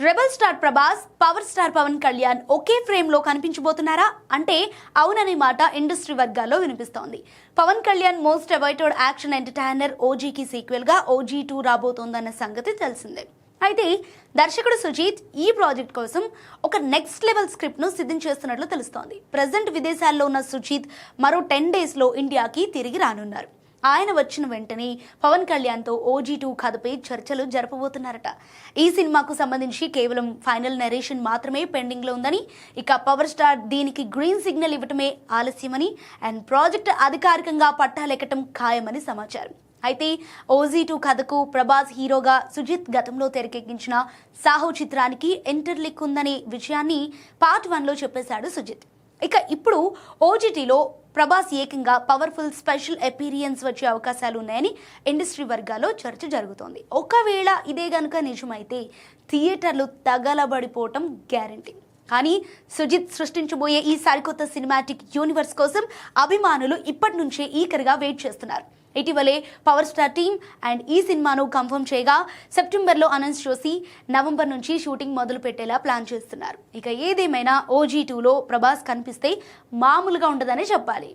Rebel star Prabhas, power star Pawan Kalyan ఒకే frame లో కనిపించబోతున్నారా అంటే అవుననే మాట ఇండస్ట్రీ వర్గాల్లో వినిపిస్తోంది. Pawan Kalyan most awaited action entertainer ఓజీకి సీక్వెల్ గా OG2 రాబోతోందన్న సంగతి తెలిసిందే. అయితే దర్శకుడు సుజిత్ ఈ ప్రాజెక్ట్ కోసం ఒక నెక్స్ట్ లెవెల్ స్క్రిప్ట్ ను సిద్ధం చేస్తున్నట్లు తెలుస్తోంది. ప్రజెంట్ విదేశాల్లో ఉన్న సుజిత్ మరో 10 days లో ఇండియాకి తిరిగి రానున్నారు. ఆయన వచ్చిన వెంటనే పవన్ కళ్యాణ్తో OG2 కథపై చర్చలు జరపబోతున్నారట. ఈ సినిమాకు సంబంధించి కేవలం ఫైనల్ నరేషన్ మాత్రమే పెండింగ్లో ఉందని, ఇక పవర్ స్టార్ దీనికి గ్రీన్ సిగ్నల్ ఇవ్వటమే ఆలస్యమని అండ్ ప్రాజెక్ట్ అధికారికంగా పట్టాలెక్కటం ఖాయమని సమాచారం. అయితే OG2 కథకు ప్రభాస్ హీరోగా సుజిత్ గతంలో తెరకెక్కించిన సాహో చిత్రానికి ఎంటర్లిక్ ఉందనే విషయాన్ని పార్ట్ 1లో చెప్పేశాడు సుజిత్. ఇక ఇప్పుడు OGTలో ప్రభాస్ ఏకంగా పవర్ఫుల్ స్పెషల్ అపీరియన్స్ వచ్చే అవకాశాలు ఉన్నాయని ఇండస్ట్రీ వర్గాల్లో చర్చ జరుగుతోంది. ఒకవేళ ఇదే గనుక నిజమైతే థియేటర్లు తగలబడిపోవటం గ్యారంటీ. కానీ సుజిత్ సృష్టించబోయే ఈ సరికొత్త సినిమాటిక్ యూనివర్స్ కోసం అభిమానులు ఇప్పటి నుంచే ఈకరగా వెయిట్ చేస్తున్నారు. ఇటీవలే పవర్ స్టార్ టీమ్ అండ్ ఈ సినిమాను కన్ఫర్మ్ చేయగా సెప్టెంబర్లో అనౌన్స్ చేసి నవంబర్ నుంచి షూటింగ్ మొదలు పెట్టేలా ప్లాన్ చేస్తున్నారు. ఇక ఏదేమైనా OG2లో ప్రభాస్ కనిపిస్తే మామూలుగా ఉండదనే చెప్పాలి.